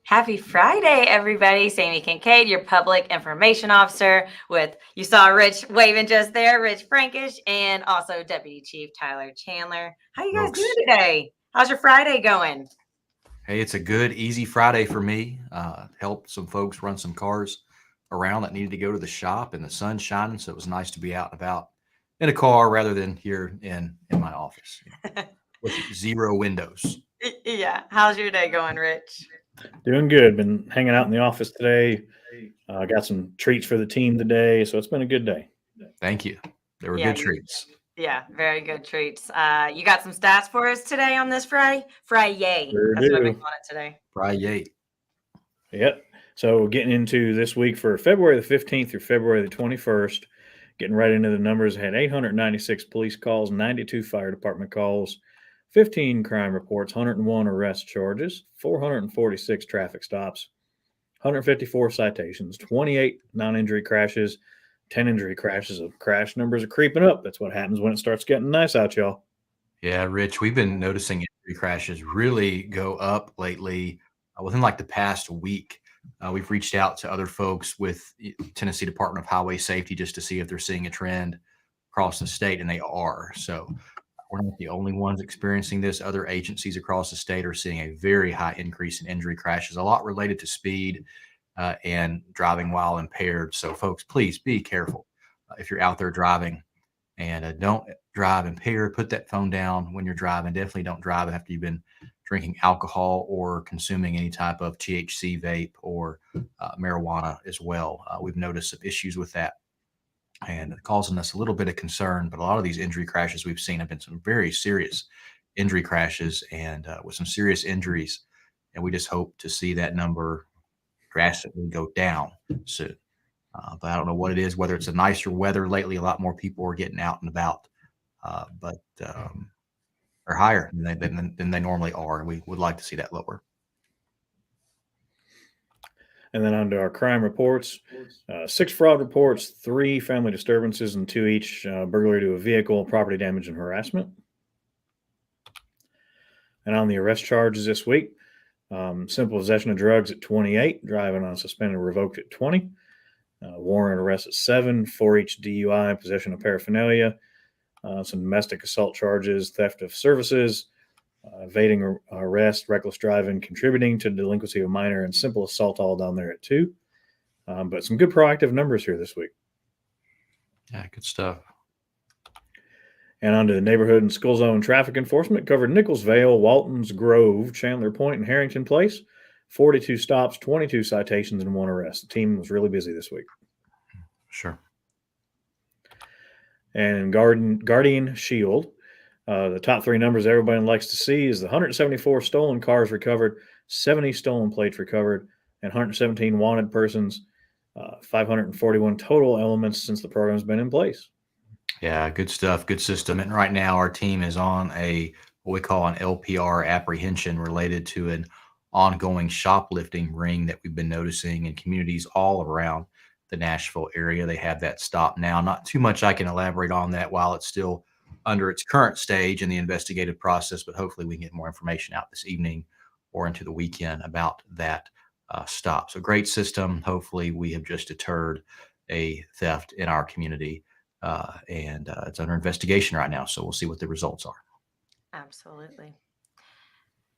Happy Friday, everybody. Sammy Kincaid, your public information officer you saw Rich waving just there, Rich Frankish, and also Deputy Chief Tyler Chandler. How you guys doing Folks, today? How's your Friday going? hey, it's a good, easy Friday for me. Helped some folks run some cars around that needed to go to the shop, and the sun's shining, so it was nice to be out and about in a car rather than here in my office with zero windows. Yeah. How's your day going, Rich? Doing good. Been hanging out in the office today. Got some treats for the team today, so it's been a good day. Thank you. They were Yeah, good treats. yeah, very good treats. You got some stats for us today on this Friday? Friday. Sure That's what I've been do. calling it today. Friday. Yep. So getting into this week for February the 15th through February the 21st, getting right into the numbers, had 896 police calls, 92 fire department calls, 15 crime reports, 101 arrest charges, 446 traffic stops, 154 citations, 28 non-injury crashes, 10 injury crashes. Crash numbers are creeping up. That's what happens when it starts getting nice out, y'all. Yeah, Rich, we've been noticing injury crashes really go up lately within like the past week. We've reached out to other folks with Tennessee Department of Highway Safety just to see if they're seeing a trend across the state, and they are. So we're not the only ones experiencing this. Other agencies across the state are seeing a very high increase in injury crashes, a lot related to speed and driving while impaired. So, folks, please be careful if you're out there driving, and don't drive impaired. Put that phone down when you're driving. Definitely don't drive after you've been drinking alcohol or consuming any type of THC vape or marijuana as well. We've noticed some issues with that and causing us a little bit of concern. But a lot of these injury crashes we've seen have been some very serious injury crashes and with some serious injuries. And we just hope to see that number drastically go down soon. But I don't know what it is, whether it's a nicer weather lately, a lot more people are getting out and about, but are higher than they normally are. And we would like to see that lower. And then on to our crime reports. 6 fraud reports, 3 family disturbances, and 2 each burglary to a vehicle, property damage, and harassment. And on the arrest charges this week, simple possession of drugs at 28, driving on suspended or revoked at 20, warrant arrest at 7, 4 each DUI, possession of paraphernalia, some domestic assault charges, theft of services, evading arrest, reckless driving, contributing to delinquency of a minor, and simple assault all down there at 2. But some good proactive numbers here this week. Yeah, good stuff. And on to the neighborhood and school zone traffic enforcement. Covered Nichols Vale, Waltons Grove, Chandler Point, and Harrington Place. 42 stops, 22 citations, and 1 arrest. The team was really busy this week. Sure. And Guardian Shield, the top 3 numbers everybody likes to see is the 174 stolen cars recovered, 70 stolen plates recovered, and 117 wanted persons, 541 total elements since the program's been in place. Yeah, good stuff, good system. And right now our team is on what we call an LPR apprehension related to an ongoing shoplifting ring that we've been noticing in communities all around the Nashville area. They have that stop now. Not too much I can elaborate on that while it's still under its current stage in the investigative process, but hopefully we can get more information out this evening or into the weekend about that stop. So great system. Hopefully we have just deterred a theft in our community. And it's under investigation right now. So we'll see what the results are. Absolutely.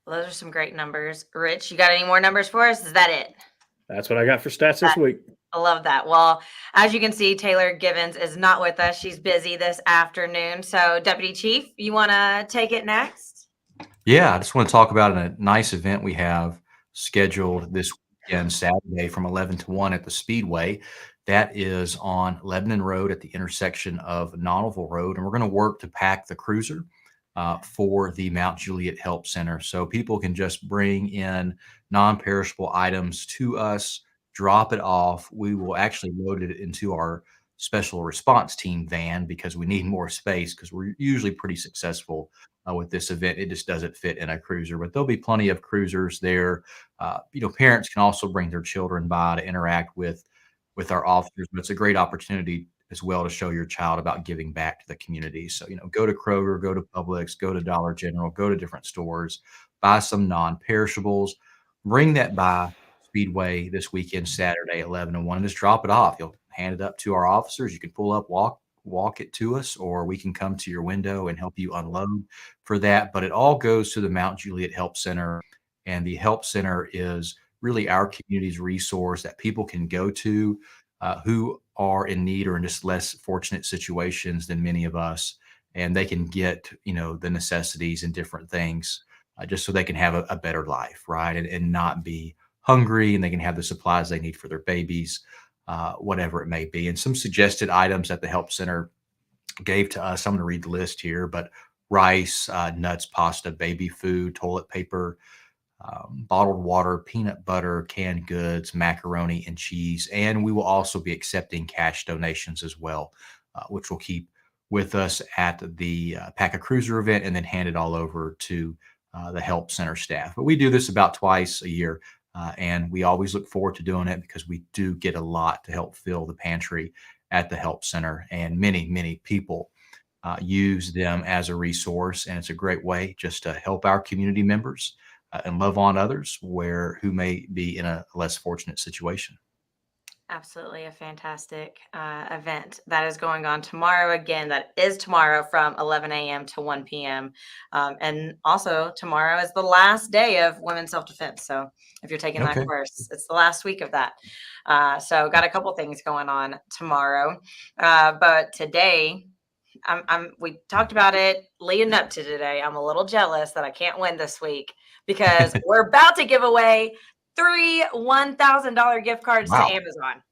Well, those are some great numbers. Rich, you got any more numbers for us? Is that it? That's what I got for stats this week. I love that. Well, as you can see, Taylor Givens is not with us. She's busy this afternoon. So, Deputy Chief, you want to take it next? Yeah, I just want to talk about a nice event we have scheduled this weekend, Saturday from 11 to 1 at the Speedway. That is on Lebanon Road at the intersection of Nonneville Road. And we're going to work to pack the cruiser for the Mount Juliet Help Center. So people can just bring in non-perishable items to us, drop it off. We will actually load it into our special response team van because we need more space because we're usually pretty successful with this event. It just doesn't fit in a cruiser, but there'll be plenty of cruisers there. Parents can also bring their children by to interact with our officers, but it's a great opportunity as well to show your child about giving back to the community. So, go to Kroger, go to Publix, go to Dollar General, go to different stores, buy some non-perishables. bring that by Speedway this weekend, Saturday, 11 and 1, and just drop it off. You'll hand it up to our officers. You can pull up, walk it to us, or we can come to your window and help you unload for that. But it all goes to the Mount Juliet Help Center, and the Help Center is really our community's resource that people can go to who are in need or in just less fortunate situations than many of us, and they can get the necessities and different things just so they can have a better life, right? And not be hungry, and they can have the supplies they need for their babies, whatever it may be. And some suggested items that the Help Center gave to us, I'm going to read the list here, but rice, nuts, pasta, baby food, toilet paper, bottled water, peanut butter, canned goods, macaroni, and cheese. And we will also be accepting cash donations as well, which we'll keep with us at the Pack a Cruiser event and then hand it all over to the Help Center staff. But we do this about twice a year, and we always look forward to doing it because we do get a lot to help fill the pantry at the Help Center, and many, many people use them as a resource, and it's a great way just to help our community members and love on others who may be in a less fortunate situation. Absolutely a fantastic event that is going on tomorrow. Again, that is tomorrow from 11 a.m. to 1 p.m. And also tomorrow is the last day of women's self-defense. So if you're taking that Okay. course, it's the last week of that. So got a couple things going on tomorrow. But today, we talked about it leading up to today. I'm a little jealous that I can't win this week because we're about to give away 3 $1,000 gift cards Wow. to Amazon.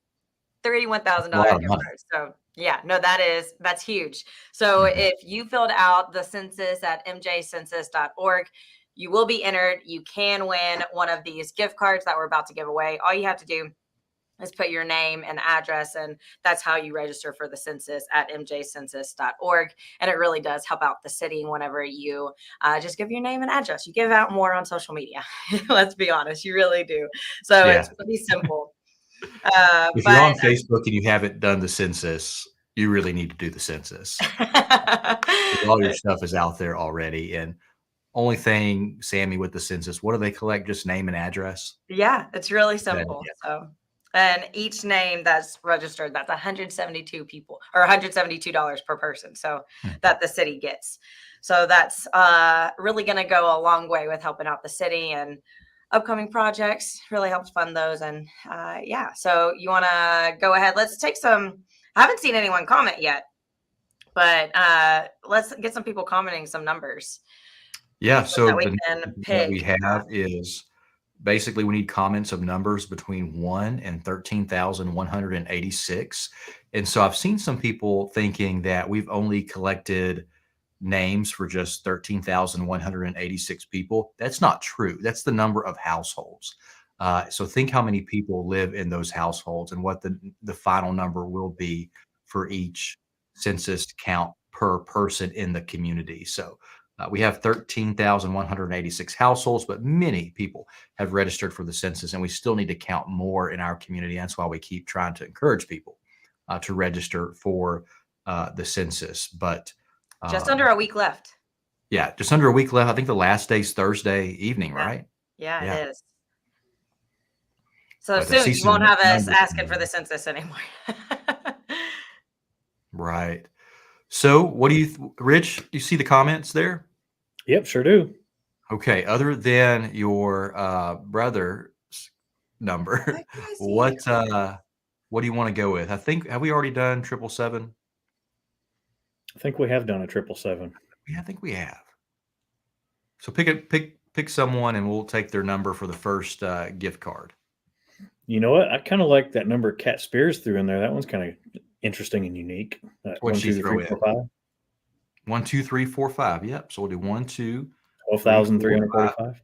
3 $1,000 That's a lot of gift money. cards. So yeah, no, that's huge. So if you filled out the census at mjcensus.org, you will be entered. You can win one of these gift cards that we're about to give away. All you have to do is put your name and address, and that's how you register for the census at mjcensus.org. And it really does help out the city whenever you just give your name and address. You give out more on social media. Let's be honest, you really do. So Yeah. it's pretty simple. If you're on Facebook and you haven't done the census, you really need to do the census. All your stuff is out there already. And only thing, Sammy, with the census, what do they collect? Just name and address? Yeah, it's really simple. Yeah. So, and each name that's registered, that's 172 people or $172 per person. So that the city gets. So that's really going to go a long way with helping out the city, and upcoming projects really helps fund those. And yeah, so you want to go ahead. Let's take some, I haven't seen anyone comment yet, but let's get some people commenting some numbers. Yeah. So that we the can number that pick. we have is basically we need comments of numbers between 1 and 13,186. And so I've seen some people thinking that we've only collected names for just 13,186 people. That's not true. That's the number of households. So think how many people live in those households and what the final number will be for each census count per person in the community. So we have 13,186 households, but many people have registered for the census, and we still need to count more in our community. That's why we keep trying to encourage people to register for the census. But just under a week left. Yeah, just under a week left. I think the last day's Thursday evening, right? Yeah, Yeah. it is. So But I see soon you won't some have us numbers asking in for there. the census anymore. Right. So what do Rich, you see the comments there? Yep, sure do. Okay. Other than your brother's number, what do you want to go with? I think, have we already done 777? I think we have done a 777. Yeah, I think we have. So pick someone and we'll take their number for the first gift card. You know what? I kind of like that number Cat Spears threw in there. That one's kind of interesting and unique. What'd she throw in? 4, 5. 1, 2, 3, 4, 5. Yep. So we'll do 1, 2, 12,345.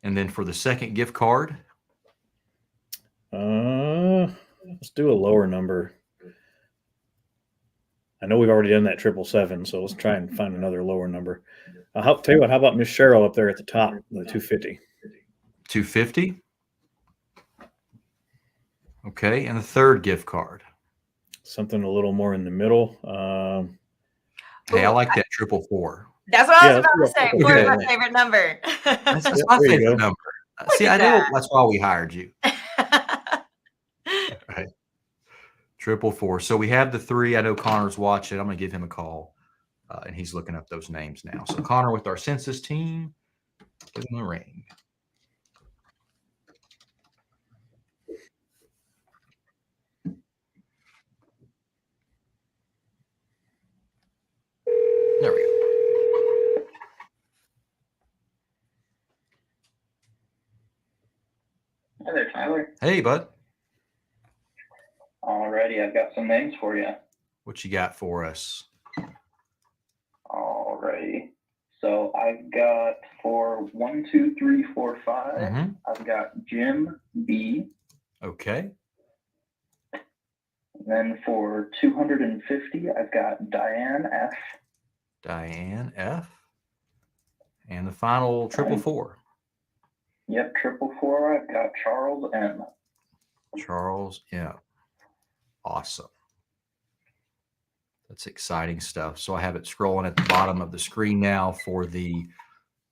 and then for the second gift card, let's do a lower number. I know we've already done that 777, so let's try and find another lower number. Tell you what, how about Miss Cheryl up there at the top, the 250? 250. Okay, and the third gift card. Something a little more in the middle. Hey, I like that 444. That's what I was about to say. Okay. 4 is my favorite number. That's my favorite number. See, at I know that. that's why we hired you. Right. 444. So we have the three. I know Connor's watching. I'm going to give him a call, and he's looking up those names now. So Connor with our census team, give him a ring. There we go. Hi there, Tyler. Hey, bud. Alrighty, I've got some names for you. What you got for us? Alrighty. So I've got for 1, 2, 3, 4, 5. Mhm. I've got Jim B. Okay. Then for 250, I've got Diane F. Diane F. And the final 444. Yep, 444. I've got Charles M. Charles M. Awesome. That's exciting stuff. So I have it scrolling at the bottom of the screen now for the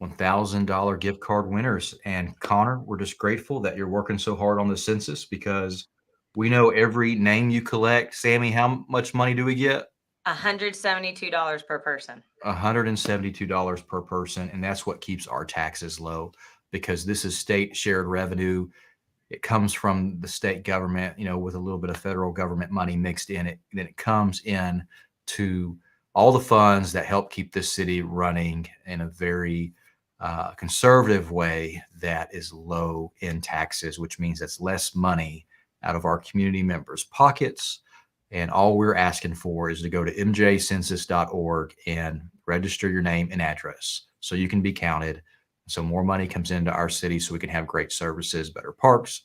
$1,000 gift card winners. And Connor, we're just grateful that you're working so hard on the census because we know every name you collect. Sammy, how much money do we get? $172 per person. $172 per person. And that's what keeps our taxes low because this is state shared revenue. It comes from the state government, with a little bit of federal government money mixed in it. Then it comes in to all the funds that help keep this city running in a very conservative way that is low in taxes, which means that's less money out of our community members' pockets. And all we're asking for is to go to mjcensus.org and register your name and address so you can be counted. So more money comes into our city so we can have great services, better parks,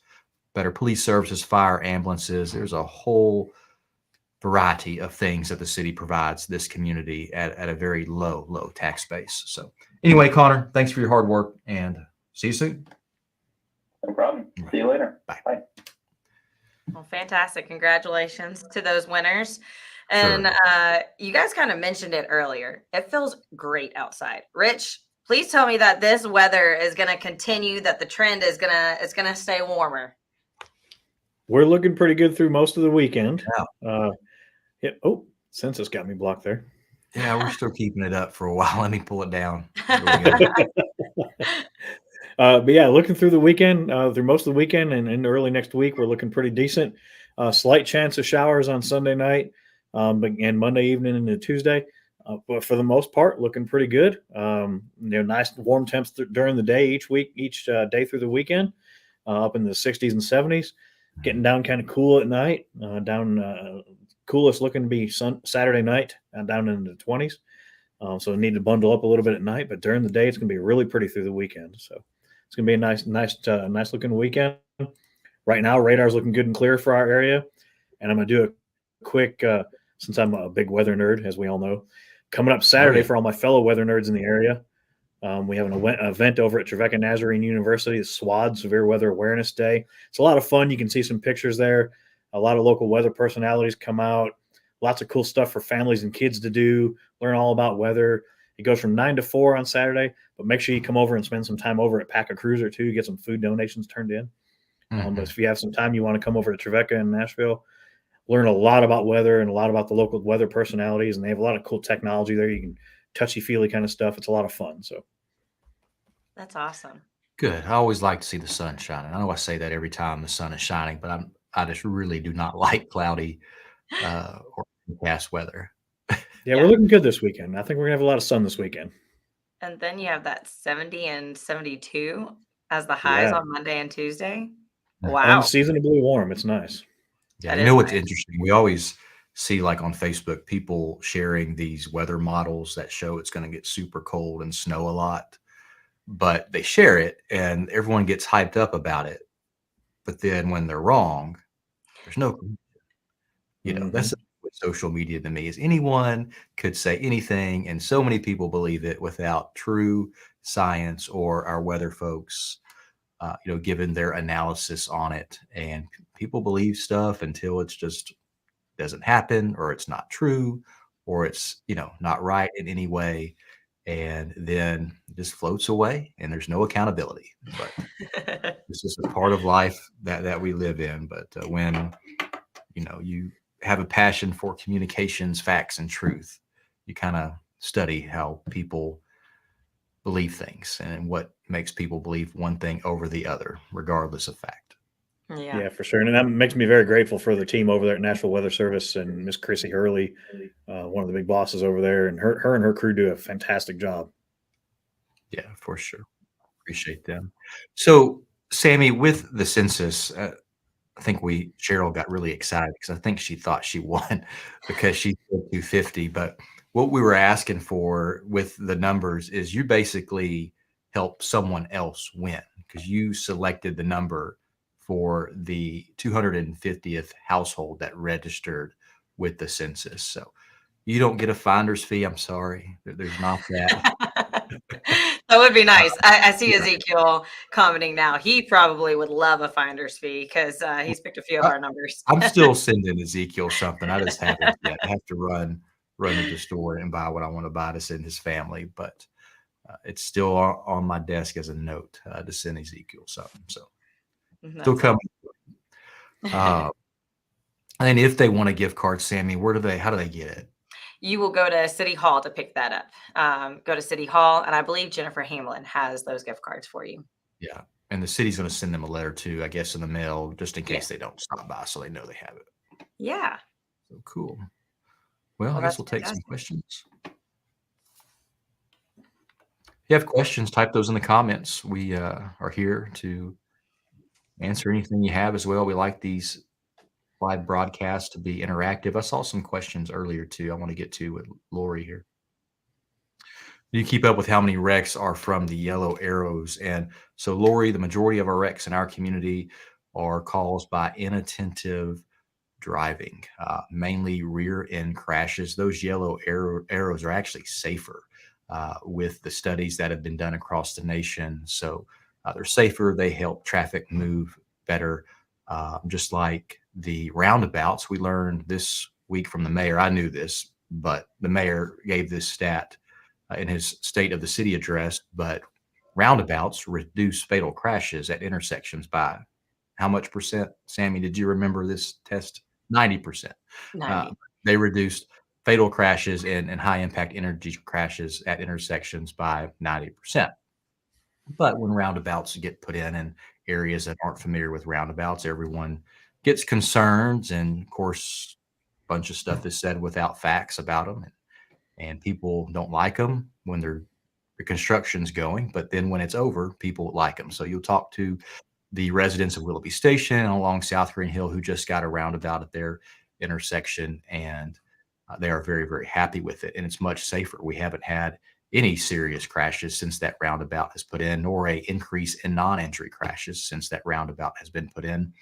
better police services, fire, ambulances. There's a whole variety of things that the city provides this community at a very low tax base. So anyway, Connor, thanks for your hard work and see you soon. No problem. See you later. Bye. Bye. Well, fantastic. Congratulations to those winners. And you guys kind of mentioned it earlier. It feels great outside. Rich, please tell me that this weather is going to continue, that the trend is going to stay warmer. We're looking pretty good through most of the weekend. Yeah. Oh, census got me blocked there. Yeah, we're still keeping it up for a while. Let me pull it down. But yeah, looking through the weekend, through most of the weekend and early next week, we're looking pretty decent. Slight chance of showers on Sunday night and Monday evening into Tuesday. But for the most part, looking pretty good. Nice warm temps during the day each day through the weekend, up in the 60s and 70s. Getting down kind of cool at night. Coolest looking to be Saturday night, down into the 20s. So need to bundle up a little bit at night, but during the day it's going to be really pretty through the weekend. So it's going to be a nice looking weekend. Right now, radar's looking good and clear for our area. And I'm going to do a quick, since I'm a big weather nerd, as we all know, coming up Saturday for all my fellow weather nerds in the area. We have an event over at Trevecca Nazarene University, the SWAD, Severe Weather Awareness Day. It's a lot of fun. You can see some pictures there. A lot of local weather personalities come out. Lots of cool stuff for families and kids to do, learn all about weather. It goes from 9 to 4 on Saturday, but make sure you come over and spend some time over at Pack a Cruiser too, get some food donations turned in. But if you have some time, you want to come over to Trevecca in Nashville, learn a lot about weather and a lot about the local weather personalities, and they have a lot of cool technology there. You can touchy-feely kind of stuff. It's a lot of fun. So that's awesome. Good. I always like to see the sun shining. I know I say that every time the sun is shining, but I just really do not like cloudy or cast weather. Yeah, we're looking good this weekend. I think we're gonna have a lot of sun this weekend. And then you have that 70 and 72 as the highs on Monday and Tuesday. Wow. Unseasonably warm. It's nice. Yeah, you know what's interesting? We always see like on Facebook people sharing these weather models that show it's going to get super cold and snow a lot, but they share it and everyone gets hyped up about it. But then when they're wrong, there's no, that's what social media to me is. Anyone could say anything and so many people believe it without true science or our weather folks given their analysis on it. And people believe stuff until it's just doesn't happen or it's not true or it's, not right in any way. and then it just floats away, and there's no accountability. But it's just a part of life that we live in. But when you have a passion for communications, facts, and truth, you kind of study how people believe things and what makes people believe one thing over the other, regardless of fact. Yeah. Yeah, for sure. And that makes me very grateful for the team over there at National Weather Service and Miss Chrissy Hurley, one of the big bosses over there, and her and her crew do a fantastic job. Yeah, for sure. Appreciate them. So, Sammy, with the census, I think Cheryl got really excited because I think she thought she won because she said 250. But what we were asking for with the numbers is you basically help someone else win because you selected the number for the 250th household that registered with the census. So you don't get a finder's fee. I'm sorry. There's not that. That would be nice. I see Yeah. Ezekiel commenting now. He probably would love a finder's fee because he's picked a few of our numbers. I'm still sending Ezekiel something. I just haven't yet. I have to run to the store and buy what I want to buy to send his family, but it's still on my desk as a note to send Ezekiel something. So still That's coming. And if they want a gift card, Sammy, how do they get it? You will go to City Hall to pick that up. Go to City Hall, and I believe Jennifer Hamlin has those gift cards for you. Yeah. And the city's going to send them a letter too, I guess, in the mail, just in Yeah. case they don't stop by so they know they have it. Yeah. So cool. Well, I guess we'll take some questions. If you have questions, type those in the comments. We are here to answer anything you have as well. We like these live broadcasts to be interactive. I saw some questions earlier too I want to get to with Lori here. Do you keep up with how many wrecks are from the yellow arrows? And so, Lori, the majority of our wrecks in our community are caused by inattentive driving, mainly rear end crashes. Those yellow arrows are actually safer with the studies that have been done across the nation. So they're safer. They help traffic move better. Just like the roundabouts, we learned this week from the mayor. I knew this, but the mayor gave this stat in his State of the City address. But roundabouts reduce fatal crashes at intersections by how much percent? Sammy, did you remember this test? 90%. 90. They reduced fatal crashes and high impact energy crashes at intersections by 90%. But when roundabouts get put in areas that aren't familiar with roundabouts, everyone gets concerns. And of course, a bunch of stuff is said without facts about them. And people don't like them when the construction's going. But then when it's over, people like them. So you'll talk to the residents of Willoughby Station and along South Green Hill who just got a roundabout at their intersection, and they are very, very happy with it. And it's much safer. We haven't had any serious crashes since that roundabout has put in, nor a increase in non-injury crashes since that roundabout has been put in.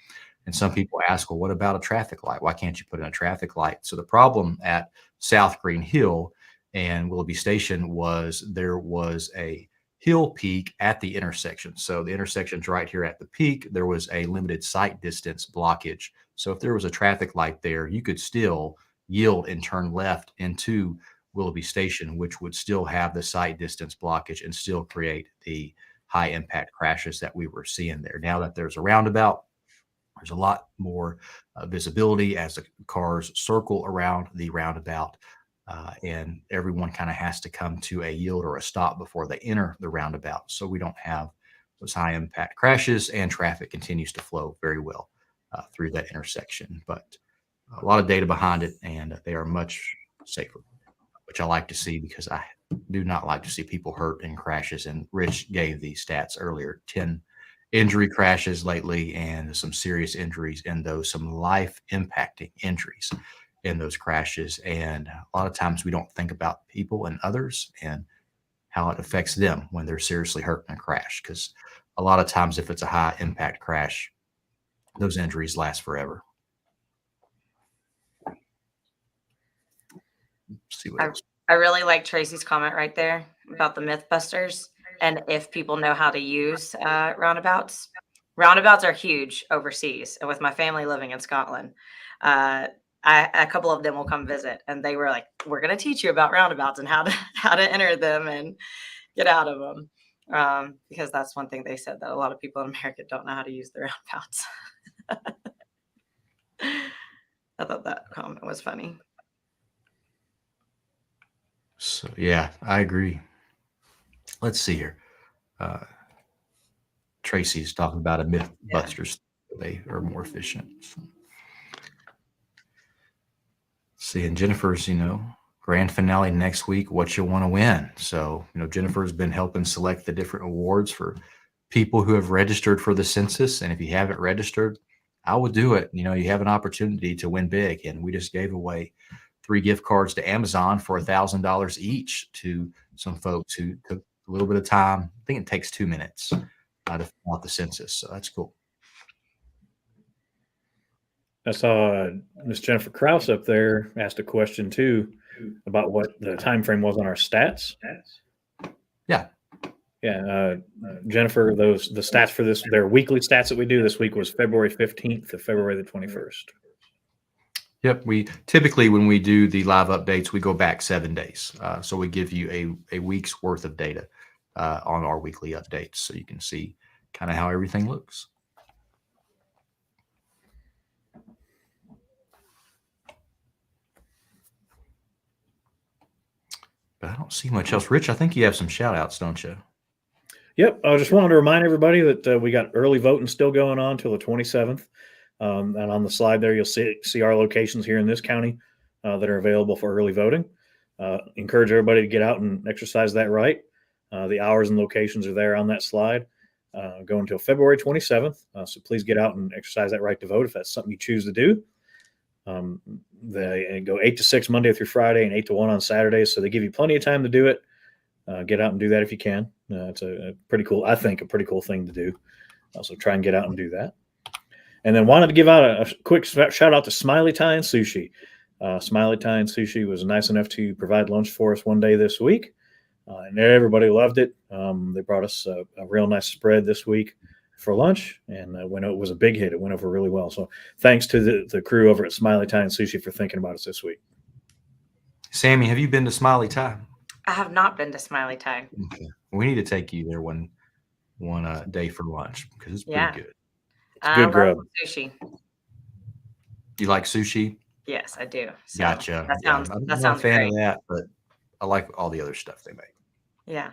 And some people ask, well, what about a traffic light? Why can't you put in a traffic light? So the problem at South Green Hill and Willoughby Station was there was a hill peak at the intersection. So the intersection's right here at the peak. There was a limited sight distance blockage. So if there was a traffic light there, you could still yield and turn left into Willoughby Station, which would still have the sight distance blockage and still create the high impact crashes that we were seeing there. Now that there's a roundabout, there's a lot more visibility as the cars circle around the roundabout. And everyone kind of has to come to a yield or a stop before they enter the roundabout. So we don't have those high impact crashes, and traffic continues to flow very well through that intersection. But a lot of data behind it, and they are much safer, which I like to see because I do not like to see people hurt in crashes. And Rich gave these stats earlier, 10 injury crashes lately and some serious injuries in those, some life impacting injuries in those crashes. And a lot of times we don't think about people and others and how it affects them when they're seriously hurt in a crash. Because a lot of times if it's a high impact crash, those injuries last forever. Let's see what else. I really like Tracy's comment right there about the Mythbusters and if people know how to use roundabouts. Roundabouts are huge overseas, and with my family living in Scotland, a couple of them will come visit, and they were like, "We're going to teach you about roundabouts and how to enter them and get out of them," because that's one thing they said, that a lot of people in America don't know how to use the roundabouts. I thought that comment was funny. So yeah, I agree. Let's see here. Tracy's talking about a Mythbusters. They are more efficient. So. See, and Jennifer's, grand finale next week, what you want to win. So, Jennifer's been helping select the different awards for people who have registered for the census. And if you haven't registered, I would do it. You have an opportunity to win big. And we just gave away 3 gift cards to Amazon for $1,000 each to some folks who took a little bit of time. I think it takes 2 minutes to fill out the census. So that's cool. I saw Miss Jennifer Krause up there asked a question too about what the time frame was on our stats. Yeah. Yeah. Jennifer, the stats for their weekly stats that we do this week was February 15th to February the 21st. Yep. We typically, when we do the live updates, we go back 7 days. So we give you a week's worth of data on our weekly updates, so you can see kind of how everything looks. But I don't see much else. Rich, I think you have some shout outs, don't you? Yep. I just wanted to remind everybody that we got early voting still going on till the 27th. And on the slide there, you'll see our locations here in this county that are available for early voting. Encourage everybody to get out and exercise that right. The hours and locations are there on that slide. Go until February 27th. So please get out and exercise that right to vote if that's something you choose to do. They go 8 to 6 Monday through Friday and 8 to 1 on Saturdays. So they give you plenty of time to do it. Get out and do that if you can. It's a pretty cool thing to do. So try and get out and do that. And then wanted to give out a quick shout out to Smiley Tie and Sushi. Smiley Tie and Sushi was nice enough to provide lunch for us one day this week. And everybody loved it. They brought us a real nice spread this week for lunch, and it was a big hit. It went over really well. So thanks to the crew over at Smiley Tie and Sushi for thinking about us this week. Sammy, have you been to Smiley Tie? I have not been to Smiley Tie. Okay. We need to take you there one day for lunch because it's pretty good. It's good grub. Sushi. You like sushi? Yes, I do. So Gotcha. That sounds I'm not a fan great. of that, but I like all the other stuff they make. Yeah.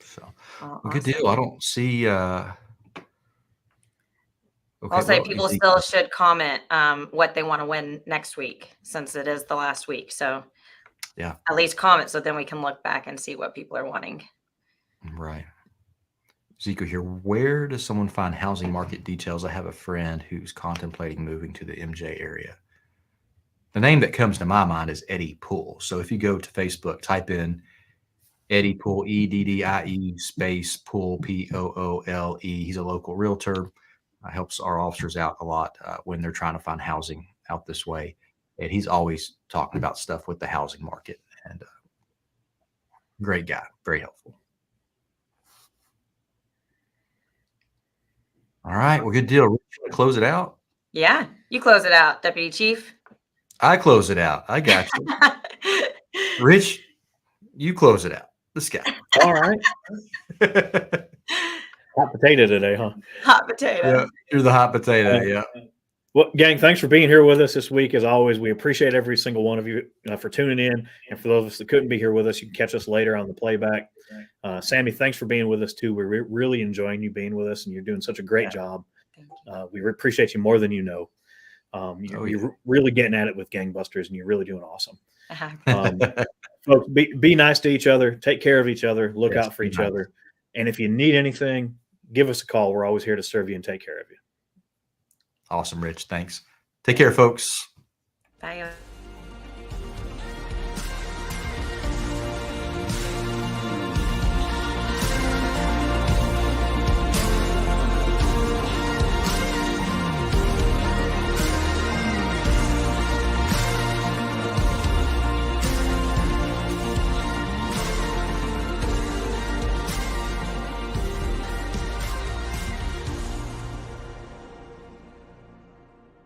So Well, good deal. I don't see. Okay, I'll say people still should comment what they want to win next week, since it is the last week. So yeah, at least comment, so then we can look back and see what people are wanting. Right. Zico here. Where does someone find housing market details? I have a friend who's contemplating moving to the MJ area. The name that comes to my mind is Eddie Poole. So if you go to Facebook, type in Eddie Poole, EDDIE space Poole, POOLE. He's a local realtor. Helps our officers out a lot when they're trying to find housing out this way. And he's always talking about stuff with the housing market. And great guy, very helpful. All right, well, good deal. Rich, you want to close it out? Yeah, you close it out, Deputy Chief. I close it out. I got you. Rich, you close it out. This guy. All right. Hot potato today, huh? Hot potato. Yeah, you're the hot potato. Yeah. Well, gang, thanks for being here with us this week. As always, we appreciate every single one of you for tuning in. And for those of us that couldn't be here with us, you can catch us later on the playback. Sammy, thanks for being with us, too. We're really enjoying you being with us, and you're doing such a great job. We appreciate you more than you know. You're really getting at it with gangbusters, and you're really doing awesome. Folks, be nice to each other. Take care of each other. Look out for each other. And if you need anything, give us a call. We're always here to serve you and take care of you. Awesome, Rich. Thanks. Take care, folks. Bye.